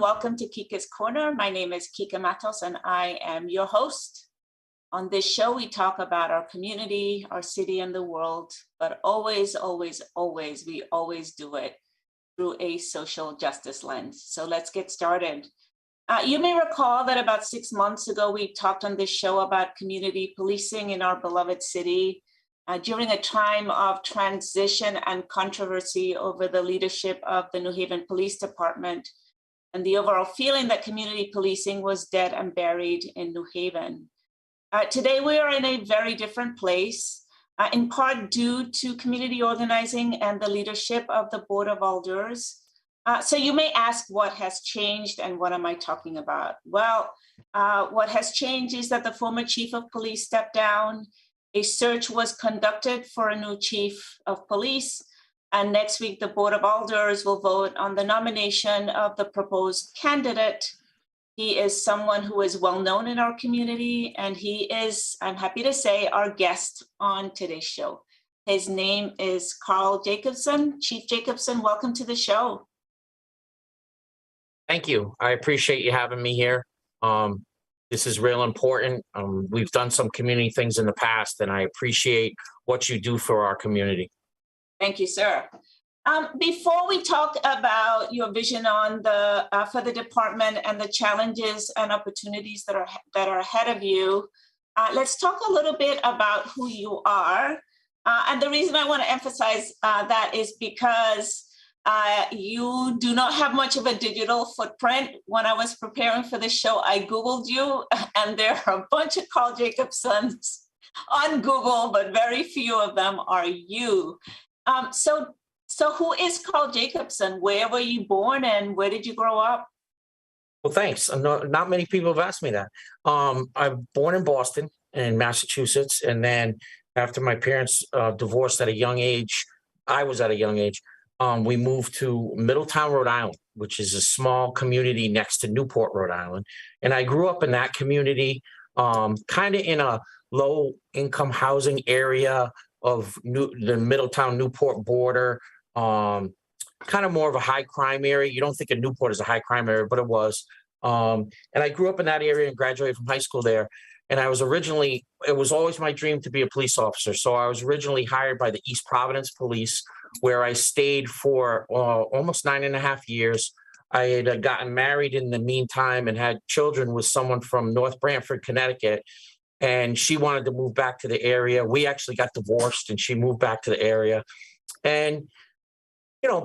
Welcome to Kica's Corner. My name is Kica and I am your host. On this show, we talk about our community, our city, and the world, but always, we always do it through a social justice lens. So let's get started. You may recall that about 6 months ago, we talked on this show about community policing in our beloved city during a time of transition and controversy over the leadership of the New Haven Police Department and the overall feeling that community policing was dead and buried in New Haven. Today, we are in a very different place, in part due to community organizing and the leadership of the Board of Alders. So you may ask what has changed and what am I talking about? Well, what has changed is that the former chief of police stepped down. A search was conducted for a new chief of police. And next week, the Board of Alders will vote on the nomination of the proposed candidate. He is someone who is well known in our community, and he is, I'm happy to say, our guest on today's show. His name is Karl Jacobson. Chief Jacobson, welcome to the show. Thank you. I appreciate you having me here. This is real important. We've done some community things in the past, and I appreciate what you do for our community. Thank you, sir. Before we talk about your vision on for the department and the challenges and opportunities that are ahead of you, let's talk a little bit about who you are. And the reason I want to emphasize that is because you do not have much of a digital footprint. When I was preparing for this show, I Googled you, and there are a bunch of Karl Jacobsons on Google, but very few of them are you. So who is Karl Jacobson? Where were you born and where did you grow up? Well, thanks. Not many people have asked me that. I'm born in Boston, in Massachusetts. And then after my parents divorced at a young age, I was at a young age, we moved to Middletown, Rhode Island, which is a small community next to Newport, Rhode Island. And I grew up in that community, kind of in a low-income housing area of the Middletown Newport border, kind of more of a high crime area. You don't think of Newport as a high crime area, but it was. And I grew up in that area and graduated from high school there. And it was always my dream to be a police officer. So I was originally hired by the East Providence Police, where I stayed for almost 9.5 years. I had gotten married in the meantime and had children with someone from North Branford, Connecticut. And she wanted to move back to the area. We actually got divorced and she moved back to the area. And,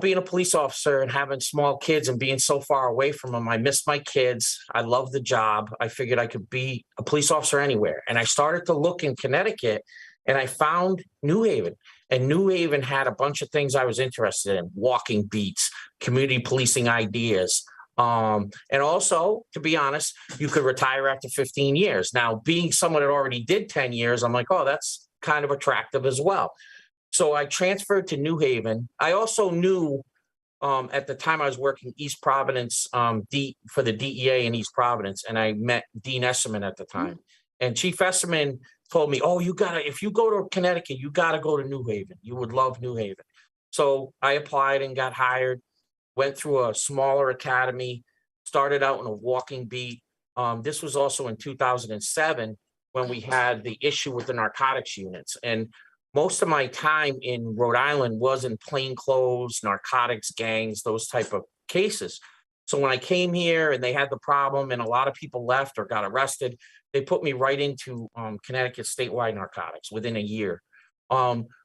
being a police officer and having small kids and being so far away from them, I missed my kids. I loved the job. I figured I could be a police officer anywhere. And I started to look in Connecticut and I found New Haven. And New Haven had a bunch of things I was interested in: walking beats, community policing ideas. And also, to be honest, you could retire after 15 years. Now, being someone that already did 10 years, I'm like, oh, that's kind of attractive as well. So I transferred to New Haven. I also knew at the time I was working East Providence for the DEA in East Providence, and I met Dean Esserman at the time. And Chief Esserman told me, oh, if you go to Connecticut, you got to go to New Haven. You would love New Haven. So I applied and got hired. Went through a smaller academy, started out in a walking beat. This was also in 2007 when we had the issue with the narcotics units. And most of my time in Rhode Island was in plainclothes, narcotics, gangs, those type of cases. So when I came here and they had the problem and a lot of people left or got arrested, they put me right into Connecticut statewide narcotics within a year.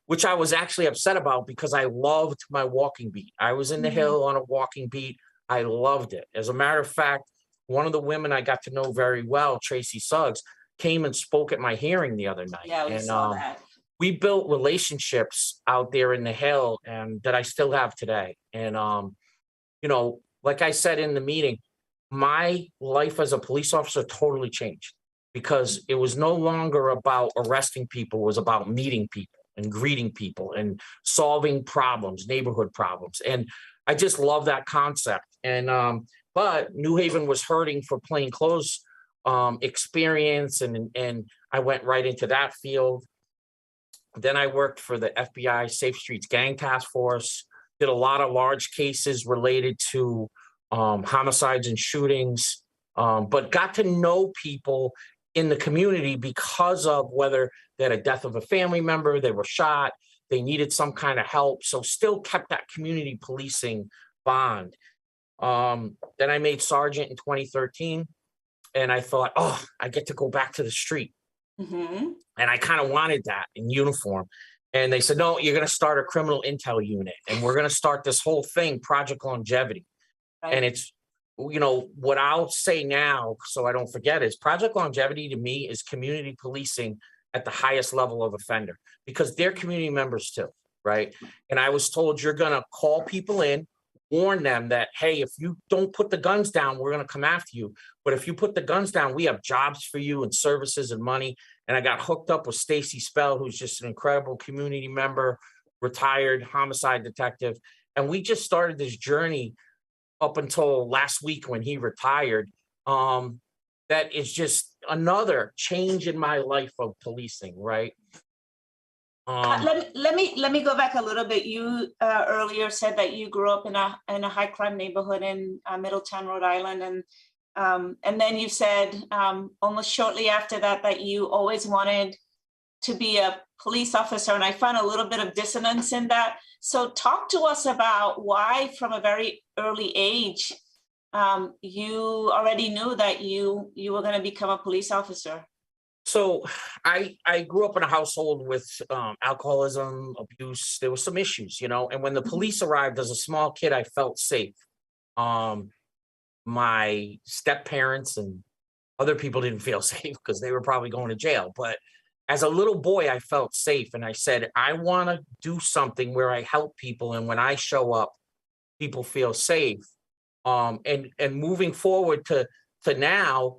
Which I was actually upset about because I loved my walking beat. I was in the Hill on a walking beat. I loved it. As a matter of fact, one of the women I got to know very well, Tracy Suggs, came and spoke at my hearing the other night. Yeah, we saw that. We built relationships out there in the Hill and that I still have today. And, like I said in the meeting, my life as a police officer totally changed because it was no longer about arresting people. It was about meeting people and greeting people and solving problems, neighborhood problems. And I just love that concept. And, but New Haven was hurting for plainclothes experience. And I went right into that field. Then I worked for the FBI Safe Streets Gang Task Force, did a lot of large cases related to homicides and shootings, but got to know people in the community because of whether they had a death of a family member, they were shot, they needed some kind of help. So still kept that community policing bond. Then I made sergeant in 2013, and I thought, oh, I get to go back to the street. Mm-hmm. And I kind of wanted that in uniform. And they said, no, you're going to start a criminal intel unit, and we're going to start this whole thing, Project Longevity. Right. And it's, what I'll say now, so I don't forget, is Project Longevity to me is community policing at the highest level of offender, because they're community members too, right? And I was told, you're going to call people in, warn them that, hey, if you don't put the guns down, we're going to come after you. But if you put the guns down, we have jobs for you and services and money. And I got hooked up with Stacy Spell, who's just an incredible community member, retired homicide detective. And we just started this journey up until last week when he retired. That is just another change in my life of policing, right? Let me go back a little bit. You earlier said that you grew up in a high crime neighborhood in Middletown, Rhode Island, and then you said almost shortly after that you always wanted to be a police officer, and I found a little bit of dissonance in that. So talk to us about why, from a very early age, you already knew that you were going to become a police officer. So I grew up in a household with alcoholism, abuse. There were some issues, and when the police arrived as a small kid, I felt safe. My step parents and other people didn't feel safe because they were probably going to jail. But as a little boy, I felt safe. And I said, I want to do something where I help people. And when I show up, people feel safe. And moving forward to now,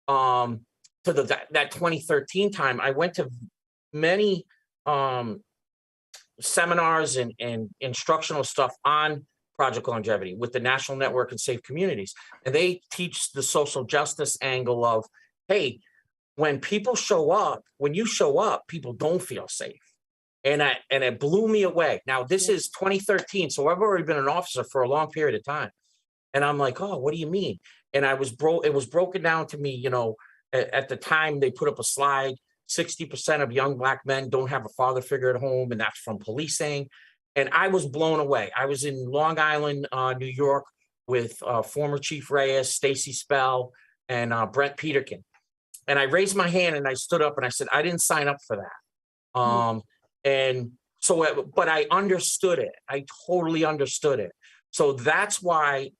to that 2013 time, I went to many seminars and instructional stuff on Project Longevity with the National Network of Safe Communities. And they teach the social justice angle of, hey, when you show up, people don't feel safe. And it blew me away. Now, this is 2013, so I've already been an officer for a long period of time. And I'm like, oh, what do you mean? And it was broken down to me, at the time they put up a slide, 60% of young Black men don't have a father figure at home, and that's from policing. And I was blown away. I was in Long Island, New York, with former Chief Reyes, Stacy Spell, and Brent Peterkin. And I raised my hand and I stood up and I said, I didn't sign up for that. And so, but I understood it. I totally understood it. So that's why,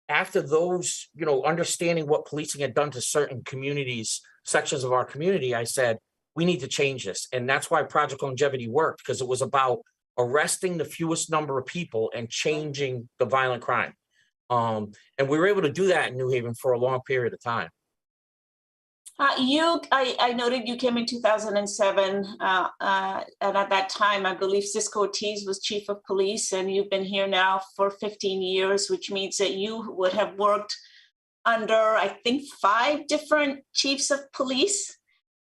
after those, understanding what policing had done to certain communities, sections of our community, I said, we need to change this. And that's why Project Longevity worked, because it was about arresting the fewest number of people and changing the violent crime. And we were able to do that in New Haven for a long period of time. I noted you came in 2007, and at that time, I believe Cisco Ortiz was chief of police, and you've been here now for 15 years, which means that you would have worked under, I think, 5 different chiefs of police.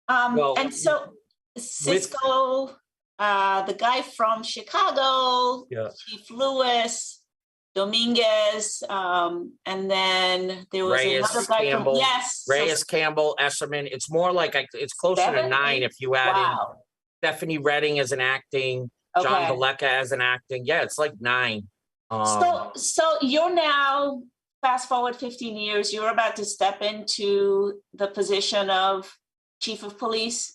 And so Cisco, the guy from Chicago, Chief Lewis, Dominguez, and then there was Reyes, another guy Campbell, from Reyes, Campbell, Esserman. It's more like it's closer 7, to 9 if you add in Stephanie Redding as an acting, John Galeka as an acting. Yeah, it's like 9. So you're now, fast forward 15 years, you're about to step into the position of chief of police,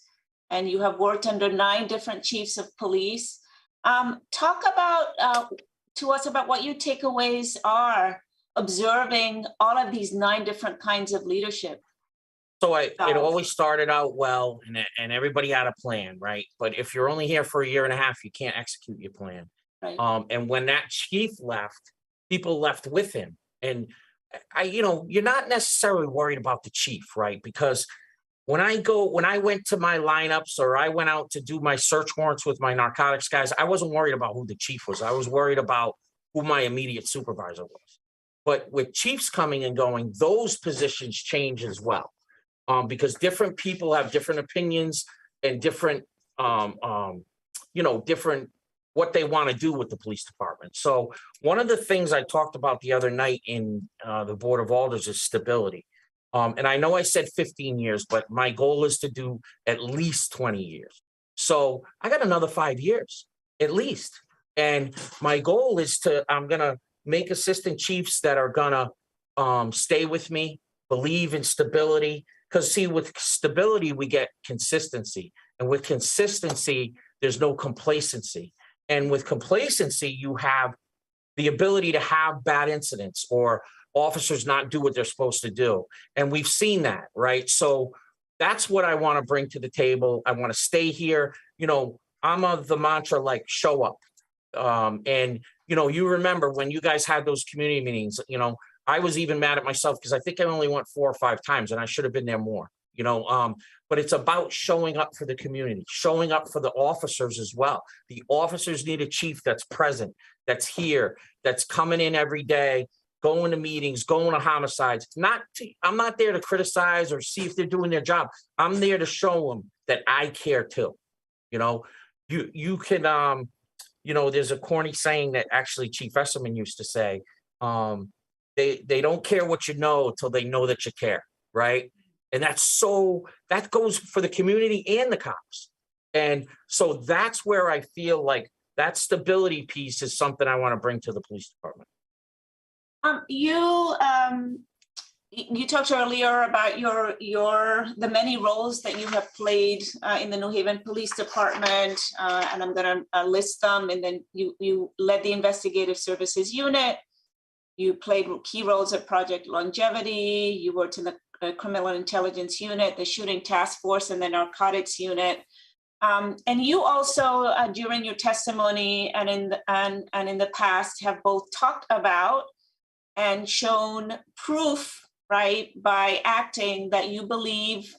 and you have worked under 9 different chiefs of police. Talk about to us about what your takeaways are observing all of these 9 different kinds of leadership. So it always started out well, and everybody had a plan, right? But if you're only here for a year and a half, you can't execute your plan. Right. And when that chief left, people left with him. And you're not necessarily worried about the chief, right? Because when I went to my lineups, or I went out to do my search warrants with my narcotics guys, I wasn't worried about who the chief was. I was worried about who my immediate supervisor was. But with chiefs coming and going, those positions change as well, because different people have different opinions and different, different what they want to do with the police department. So one of the things I talked about the other night in the Board of Alders is stability. And I know I said 15 years, but my goal is to do at least 20 years. So I got another 5 years at least. And my goal is I'm going to make assistant chiefs that are going to stay with me, believe in stability. Because see, with stability, we get consistency. And with consistency, there's no complacency. And with complacency, you have the ability to have bad incidents or officers not do what they're supposed to do. And we've seen that, right? So that's what I want to bring to the table. I want to stay here. I'm of the mantra like show up. And, you remember when you guys had those community meetings, I was even mad at myself because I think I only went 4 or 5 times and I should have been there more, but it's about showing up for the community, showing up for the officers as well. The officers need a chief that's present, that's here, that's coming in every day, going to meetings, going to homicides. I'm not there to criticize or see if they're doing their job. I'm there to show them that I care too. You can, there's a corny saying that actually Chief Esserman used to say, they don't care what you know until they know that you care, right? And that goes for the community and the cops. And so that's where I feel like that stability piece is something I want to bring to the police department. You talked earlier about the many roles that you have played in the New Haven Police Department, and I'm going to list them. And then you led the Investigative Services Unit. You played key roles at Project Longevity. You worked in the Criminal Intelligence Unit, the Shooting Task Force, and the Narcotics Unit. And you also, during your testimony and in the past, have both talked about and shown proof, right, by acting that you believe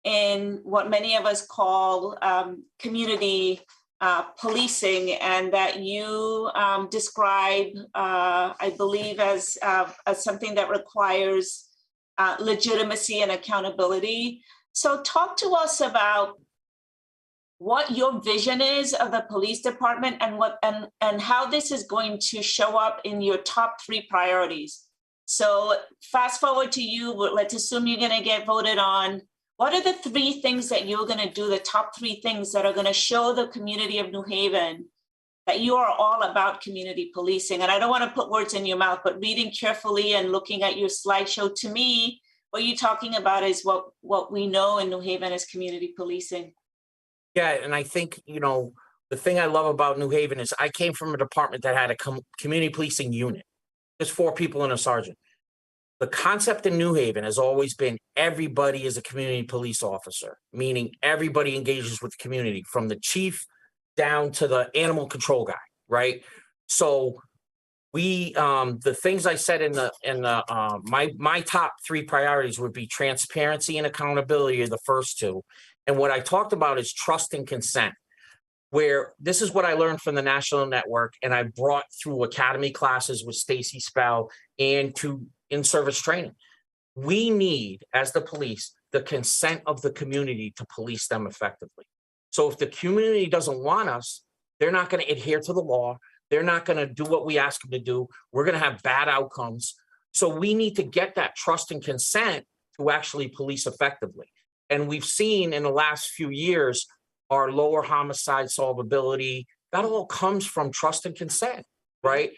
in what many of us call community policing, and that you describe, I believe, as something that requires legitimacy and accountability. So talk to us about what your vision is of the police department and how this is going to show up in your top 3 priorities. So fast forward to you, let's assume you're going to get voted on. What are the 3 things that you're going to do, the top 3 things that are going to show the community of New Haven that you are all about community policing? And I don't want to put words in your mouth, but reading carefully and looking at your slideshow, to me, what you're talking about is what we know in New Haven as community policing. Yeah, and I think, the thing I love about New Haven is I came from a department that had a community policing unit. There's 4 people and a sergeant. The concept in New Haven has always been everybody is a community police officer, meaning everybody engages with the community, from the chief down to the animal control guy, right? So the things I said in my top 3 priorities would be transparency and accountability are the first 2. And what I talked about is trust and consent, where this is what I learned from the National Network, and I brought through academy classes with Stacy Spell and to in-service training. We need, as the police, the consent of the community to police them effectively. So if the community doesn't want us, they're not going to adhere to the law. They're not going to do what we ask them to do. We're going to have bad outcomes. So we need to get that trust and consent to actually police effectively. And we've seen in the last few years, our lower homicide solvability, that all comes from trust and consent, right?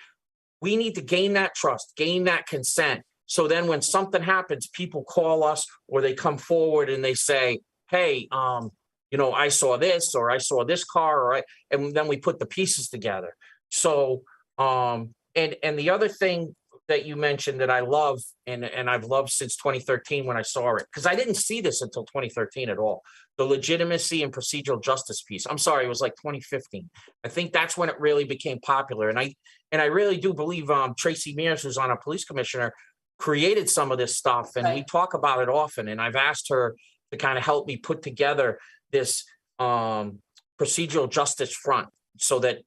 We need to gain that trust, gain that consent. So then when something happens, people call us or they come forward and they say, hey, I saw this, or I saw this car, and then we put the pieces together. So, and the other thing that you mentioned that I love, and I've loved since 2013 when I saw it, because I didn't see this until 2013 at all, the legitimacy and procedural justice piece. I'm sorry, it was like 2015. I think that's when it really became popular. And I really do believe Tracy Mears, who's on our police commissioner, created some of this stuff. And we talk about it often. And I've asked her to kind of help me put together this procedural justice front, so that,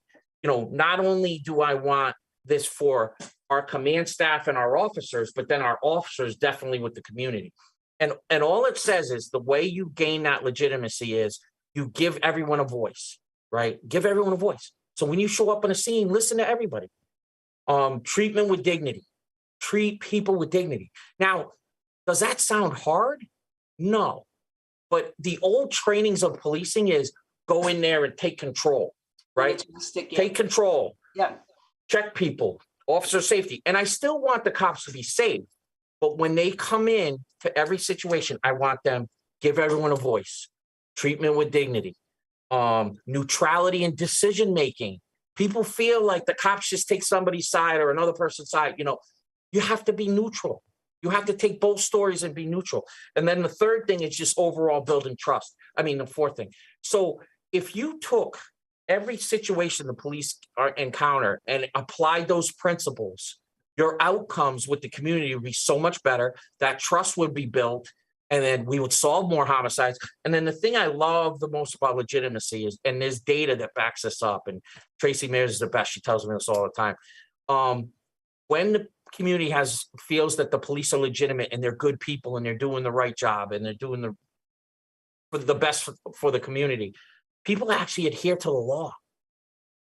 not only do I want this for our command staff and our officers, but then our officers definitely with the community. And all it says is the way you gain that legitimacy is you give everyone a voice, right? Give everyone a voice. So when you show up on a scene, listen to everybody. Treatment with dignity. Treat people with dignity. Now, does that sound hard? No. But the old trainings of policing is go in there and take control, right? Take control. Yeah. Check people, officer safety. And I still want the cops to be safe. But when they come in to every situation, I want them give everyone a voice, treatment with dignity, neutrality in decision making. People feel like the cops just take somebody's side or another person's side. You have to be neutral. You have to take both stories and be neutral. And then the third thing is just overall building trust. The fourth thing. So if you took every situation the police encounter and applied those principles, your outcomes with the community would be so much better. That trust would be built, and then we would solve more homicides. And then the thing I love the most about legitimacy is, and there's data that backs this up, and Tracy Mears is the best. She tells me this all the time. When the community feels that the police are legitimate and they're good people and they're doing the right job and they're doing the best for the community, people actually adhere to the law.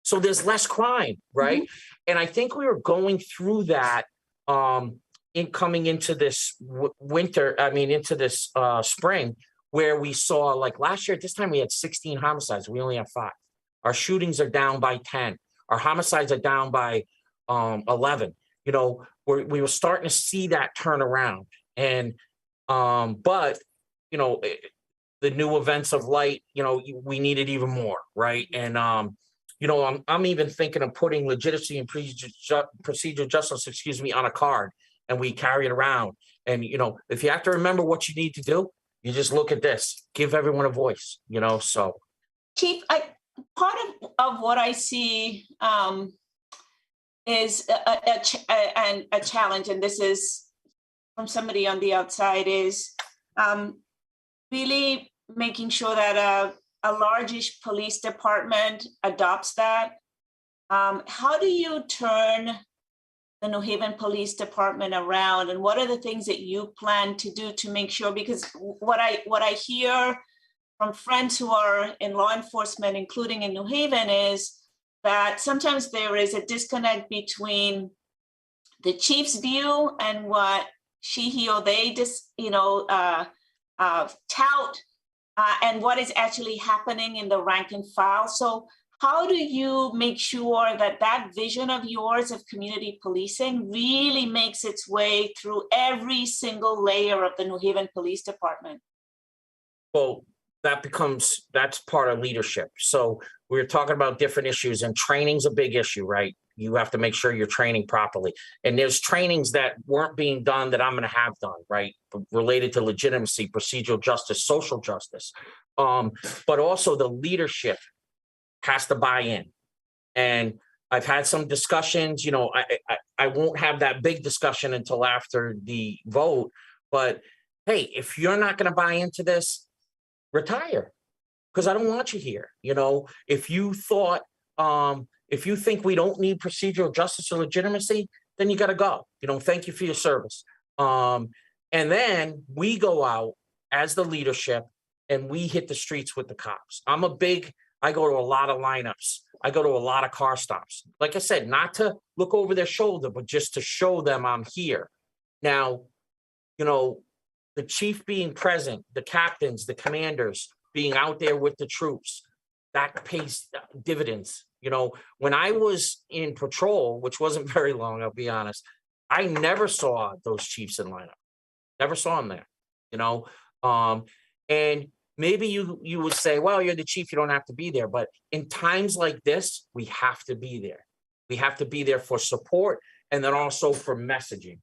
So there's less crime, right? Mm-hmm. And I think we were going through that coming into this into this spring, where we saw, like last year at this time, we had 16 homicides. We only have 5. Our shootings are down by 10. Our homicides are down by 11. We were starting to see that turn around. And but the new events of light, we needed even more, right? And I'm even thinking of putting legitimacy and procedural justice, on a card, and we carry it around. And if you have to remember what you need to do, you just look at this, give everyone a voice. So Chief, part of what I see is a challenge, and this is from somebody on the outside, is really making sure that a largish police department adopts that. How do you turn the New Haven Police Department around, and what are the things that you plan to do to make sure? Because what I hear from friends who are in law enforcement, including in New Haven, is that sometimes there is a disconnect between the chief's view and what he or they tout, and what is actually happening in the rank and file. So how do you make sure that vision of yours of community policing really makes its way through every single layer of the New Haven Police Department? Well, that's part of leadership. So we're talking about different issues, and training's a big issue, right? You have to make sure you're training properly. And there's trainings that weren't being done that I'm going to have done, right? Related to legitimacy, procedural justice, social justice. But also the leadership has to buy in. And I've had some discussions, I won't have that big discussion until after the vote, but hey, if you're not going to buy into this, retire, because I don't want you here. If you think we don't need procedural justice or legitimacy, then you got to go. Thank you for your service. And then we go out as the leadership and we hit the streets with the cops. I go to a lot of lineups. I go to a lot of car stops. Like I said, not to look over their shoulder, but just to show them I'm here. Now, the chief being present, the captains, the commanders being out there with the troops, that pays dividends. When I was in patrol, which wasn't very long, I'll be honest, I never saw those chiefs in lineup. Never saw them there, and maybe you would say, well, you're the chief, you don't have to be there. But in times like this, we have to be there. We have to be there for support, and then also for messaging.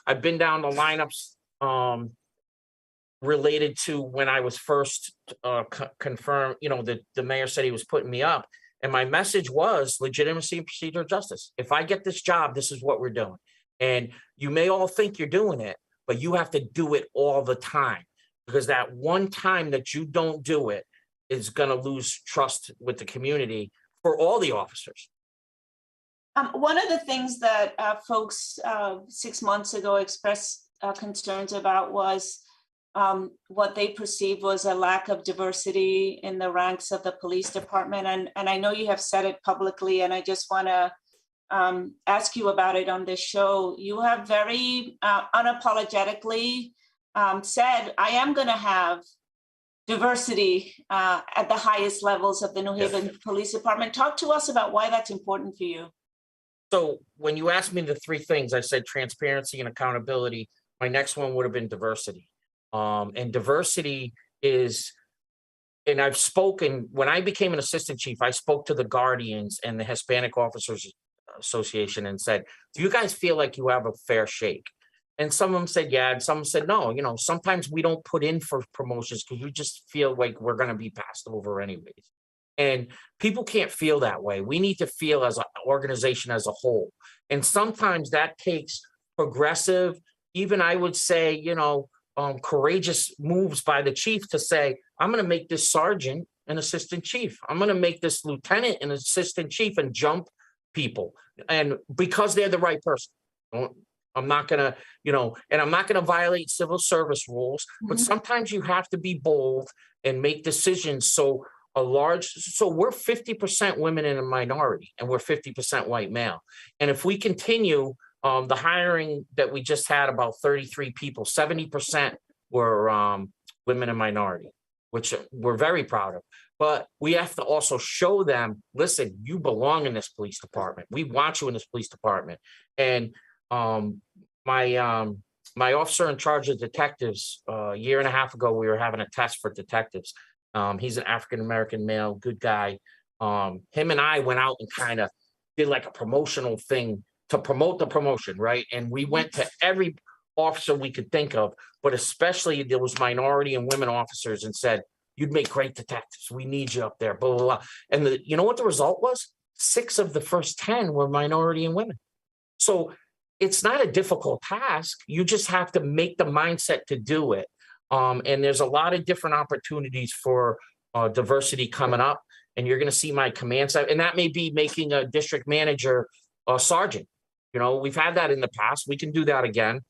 I've been down the lineups related to when I was first confirmed, the mayor said he was putting me up. And my message was legitimacy and procedural justice. If I get this job, this is what we're doing. And you may all think you're doing it, but you have to do it all the time, because that one time that you don't do it is going to lose trust with the community for all the officers. One of the things that folks 6 months ago expressed concerns about was what they perceived was a lack of diversity in the ranks of the police department. And I know you have said it publicly, and I just want to ask you about it on this show. You have very unapologetically said, I am going to have diversity at the highest levels of the New Haven Police Department. Talk to us about why that's important for you. So when you asked me the three things, I said transparency and accountability. My next one would have been diversity. And diversity is, and I've spoken, when I became an assistant chief, I spoke to the Guardians and the Hispanic Officers Association and said, do you guys feel like you have a fair shake? And some of them said, yeah. And some said, no, sometimes we don't put in for promotions because we just feel like we're going to be passed over anyways. And people can't feel that way. We need to feel as an organization as a whole. And sometimes that takes progressive, even I would say, courageous moves by the chief to say, I'm going to make this sergeant an assistant chief. I'm going to make this lieutenant an assistant chief and jump people. And because they're the right person. I'm not going to, and I'm not going to violate civil service rules, but sometimes you have to be bold and make decisions. So we're 50% women in a minority and we're 50% white male. And if we continue the hiring that we just had, about 33 people, 70% were women and minority, which we're very proud of. But we have to also show them, listen, you belong in this police department. We want you in this police department. And my officer in charge of detectives, a year and a half ago, we were having a test for detectives. He's an African-American male, good guy. Him and I went out and kind of did like a promotional thing to promote the promotion, right? And we went to every officer we could think of, but especially there was minority and women officers, and said, you'd make great detectives. We need you up there, blah, blah, blah. And you know what the result was? 6 of the first 10 were minority and women. So it's not a difficult task. You just have to make the mindset to do it. And there's a lot of different opportunities for diversity coming up. And you're going to see my command side. And that may be making a district manager a sergeant. We've had that in the past. We can do that again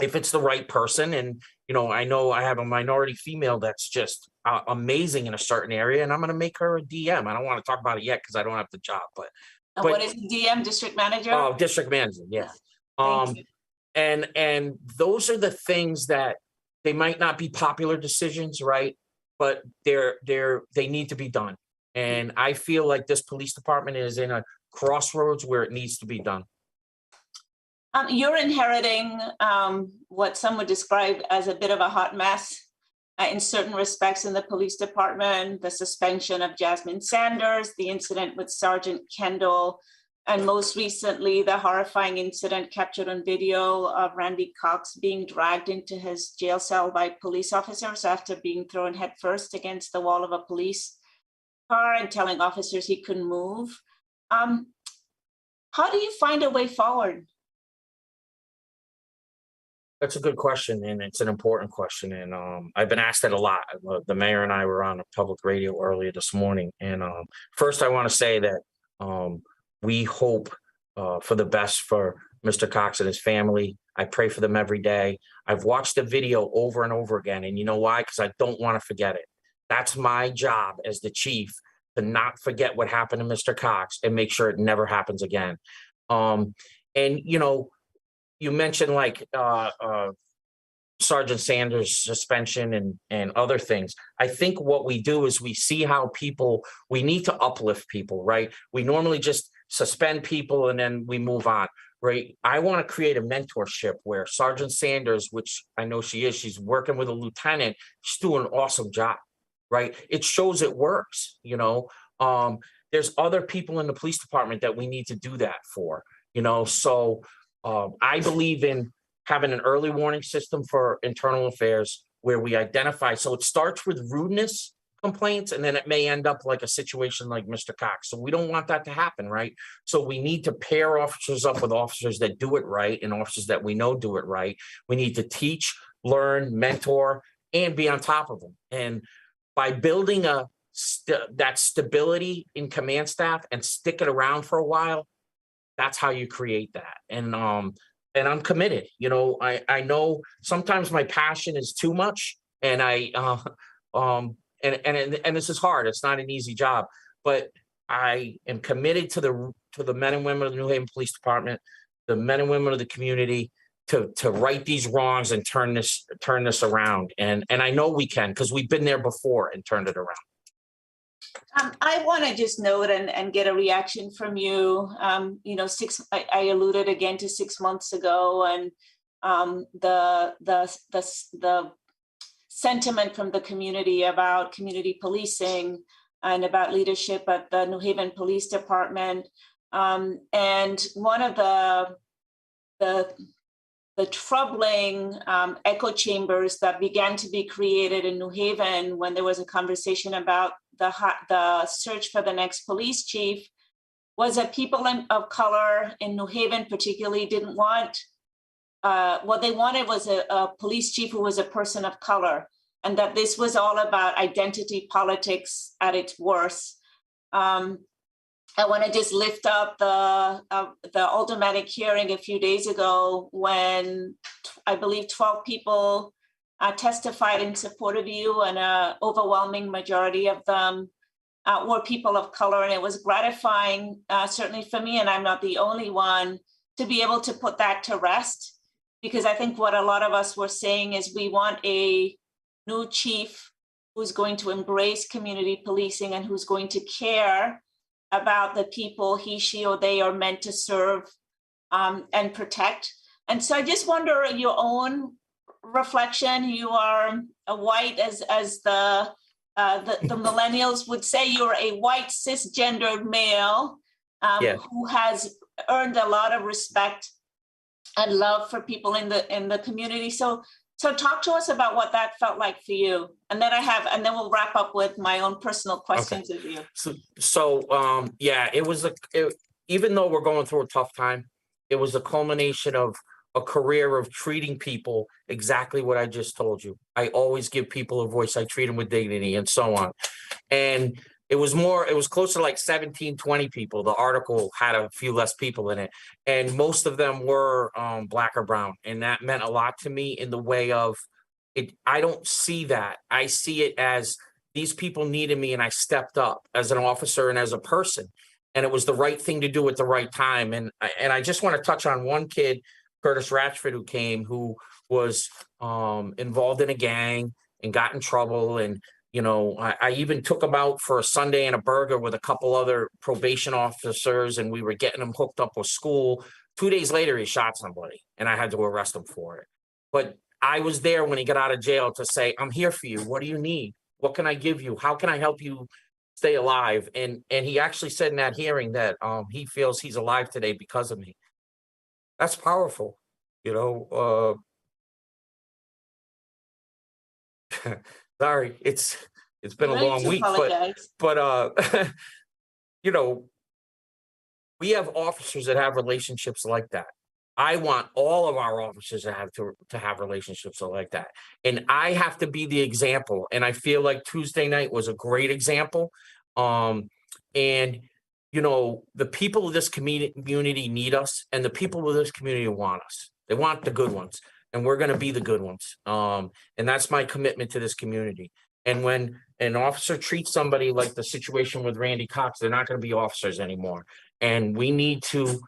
if it's the right person. And, I know I have a minority female that's just amazing in a certain area, and I'm going to make her a DM. I don't want to talk about it yet because I don't have the job. But what is DM? District manager? Oh, district manager. Yeah. And those are the things that they might not be popular decisions, right? But they need to be done. And I feel like this police department is in a crossroads where it needs to be done. You're inheriting what some would describe as a bit of a hot mess in certain respects in the police department, the suspension of Jasmine Sanders, the incident with Sergeant Kendall, and most recently, the horrifying incident captured on video of Randy Cox being dragged into his jail cell by police officers after being thrown headfirst against the wall of a police car and telling officers he couldn't move. How do you find a way forward? That's a good question, and it's an important question. And I've been asked that a lot. The mayor and I were on a public radio earlier this morning. And first, I want to say that we hope for the best for Mr. Cox and his family. I pray for them every day. I've watched the video over and over again. And you know why? Because I don't want to forget it. That's my job as the chief, to not forget what happened to Mr. Cox and make sure it never happens again. And, you mentioned like Sergeant Sanders' suspension and other things. I think what we do is we see how we need to uplift people, right? We normally just suspend people and then we move on, right? I want to create a mentorship where Sergeant Sanders, which I know she is, she's working with a lieutenant, she's doing an awesome job, right? It shows it works, there's other people in the police department that we need to do that for, so I believe in having an early warning system for internal affairs where we identify. So it starts with rudeness complaints, and then it may end up like a situation like Mr. Cox. So we don't want that to happen, right? So we need to pair officers up with officers that do it right and officers that we know do it right. We need to teach, learn, mentor, and be on top of them. And by building that stability in command staff and stick it around for a while, that's how you create that. And and I'm committed. I know sometimes my passion is too much, and and this is hard. It's not an easy job, but I am committed to the men and women of the New Haven Police Department, the men and women of the community, to right these wrongs and turn this around. And I know we can, because we've been there before and turned it around. I want to just note and get a reaction from you. I alluded again to 6 months ago, and the sentiment from the community about community policing and about leadership at the New Haven Police Department. And one of the troubling echo chambers that began to be created in New Haven when there was a conversation about the search for the next police chief was that people of color in New Haven particularly didn't want, what they wanted was a police chief who was a person of color, and that this was all about identity politics at its worst. I want to just lift up the aldermanic hearing a few days ago when I believe 12 people testified in support of you, and an overwhelming majority of them were people of color. And it was gratifying, certainly for me, and I'm not the only one, to be able to put that to rest. Because I think what a lot of us were saying is we want a new chief who's going to embrace community policing and who's going to care about the people he, she, or they are meant to serve and protect. And so I just wonder your own reflection. You are a white, as the millennials would say, you're a white cisgendered male who has earned a lot of respect and love for people in the community. So talk to us about what that felt like for you. And then we'll wrap up with my own personal questions of you. It was even though we're going through a tough time, it was a culmination of a career of treating people exactly what I just told you. I always give people a voice. I treat them with dignity and so on. And it was closer to like 17, 20 people. The article had a few less people in it. And most of them were Black or brown. And that meant a lot to me in the way of it. I don't see that. I see it as these people needed me, and I stepped up as an officer and as a person. And it was the right thing to do at the right time. And I just want to touch on one kid, Curtis Ratchford, who came, who was involved in a gang and got in trouble. And I even took him out for a Sunday and a burger with a couple other probation officers, and we were getting him hooked up with school. 2 days later, he shot somebody, and I had to arrest him for it. But I was there when he got out of jail to say, I'm here for you. What do you need? What can I give you? How can I help you stay alive? And he actually said in that hearing that he feels he's alive today because of me. That's powerful, Sorry, it's been a long week, but we have officers that have relationships like that. I want all of our officers to have relationships like that, and I have to be the example. And I feel like Tuesday night was a great example. And the people of this community need us, and the people of this community want us. They want the good ones. And we're going to be the good ones. And that's my commitment to this community. And when an officer treats somebody like the situation with Randy Cox, they're not going to be officers anymore. And we need to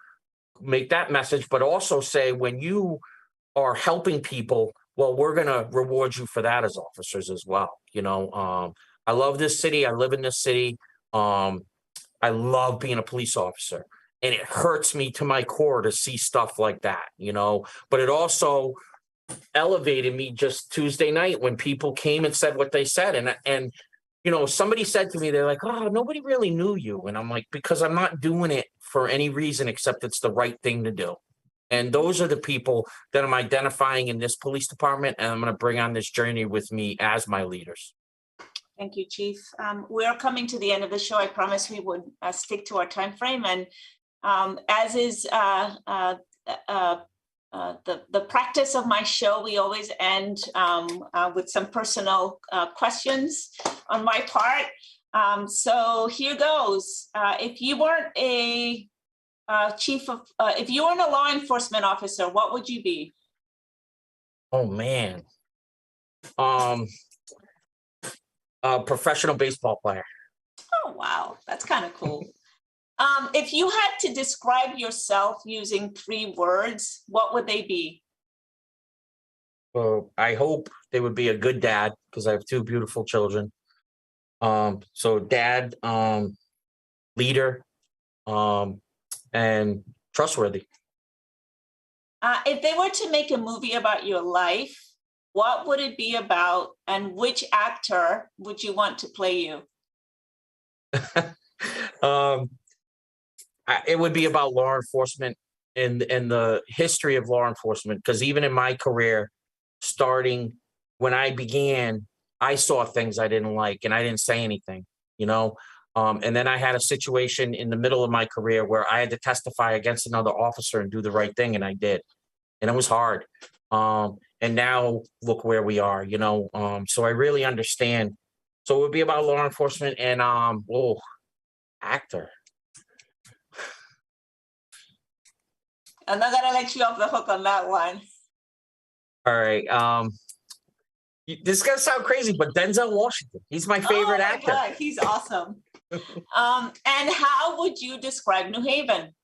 make that message, but also say, when you are helping people, well, we're going to reward you for that as officers as well. I love this city. I live in this city. I love being a police officer. And it hurts me to my core to see stuff like that, but it also elevated me just Tuesday night when people came and said what they said. And somebody said to me, they're like, oh, nobody really knew you. And I'm like, because I'm not doing it for any reason except it's the right thing to do. And those are the people that I'm identifying in this police department, and I'm going to bring on this journey with me as my leaders. Thank you, Chief. We're coming to the end of the show. I promised we would stick to our time frame, and as is the practice of my show, we always end with some personal questions on my part. So here goes. If you weren't a If you weren't a law enforcement officer, what would you be? Oh man. Um, a professional baseball player. Oh, wow, that's kind of cool. If you had to describe yourself using 3 words, what would they be? So I hope they would be a good dad because I have 2 beautiful children. So dad, leader, um, and trustworthy. If they were to make a movie about your life, what would it be about, and which actor would you want to play you? um, it would be about law enforcement and the history of law enforcement. Because even in my career, starting when I began, I saw things I didn't like, and I didn't say anything. You know, and then I had a situation in the middle of my career where I had to testify against another officer and do the right thing, and I did, and it was hard. And now look where we are. You know, so I really understand. So it would be about law enforcement and actor. I'm not gonna let you off the hook on that one. All right. This is gonna sound crazy, but Denzel Washington. He's my favorite Oh my actor. God, he's awesome. And how would you describe New Haven?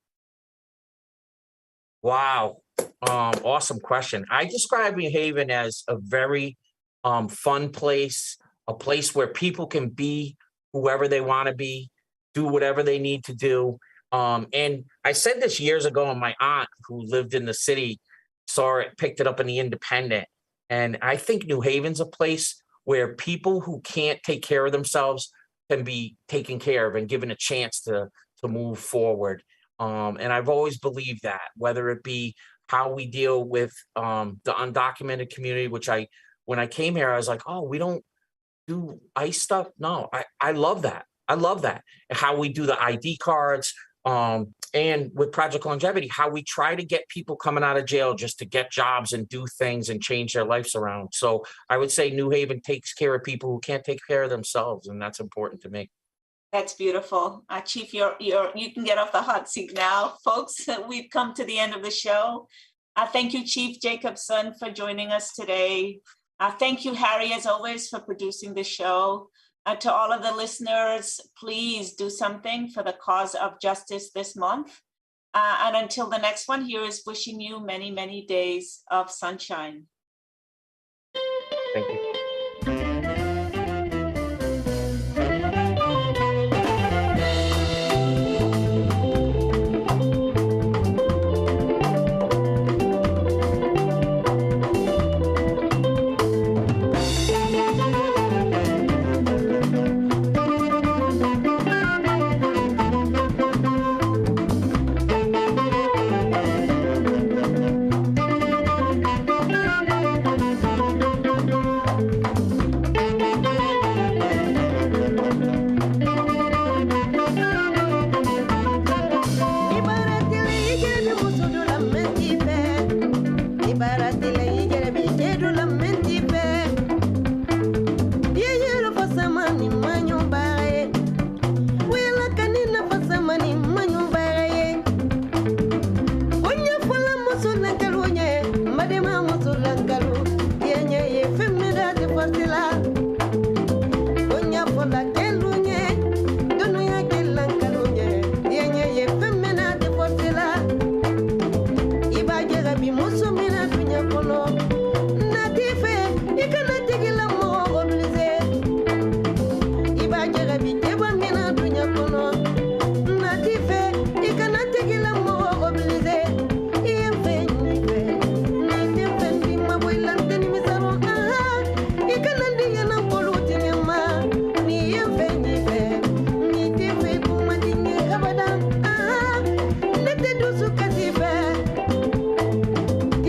Wow. Awesome question. I describe New Haven as a very fun place, a place where people can be whoever they want to be, do whatever they need to do. And I said this years ago, and my aunt, who lived in the city, saw it, picked it up in the Independent. And I think New Haven's a place where people who can't take care of themselves can be taken care of and given a chance to move forward. And I've always believed that, whether it be how we deal with the undocumented community, which when I came here, I was like, oh, we don't do ICE stuff. No, I love that. I love that. How we do the ID cards, and with Project Longevity, how we try to get people coming out of jail just to get jobs and do things and change their lives around. So I would say New Haven takes care of people who can't take care of themselves, and that's important to me. That's beautiful. Chief, you can get off the hot seat now. Folks, we've come to the end of the show. Thank you, Chief Jacobson, for joining us today. Thank you, Harry, as always, for producing the show. To all of the listeners, please do something for the cause of justice this month. And until the next one, here is wishing you many, many days of sunshine. Thank you. Ye ye ye femme da de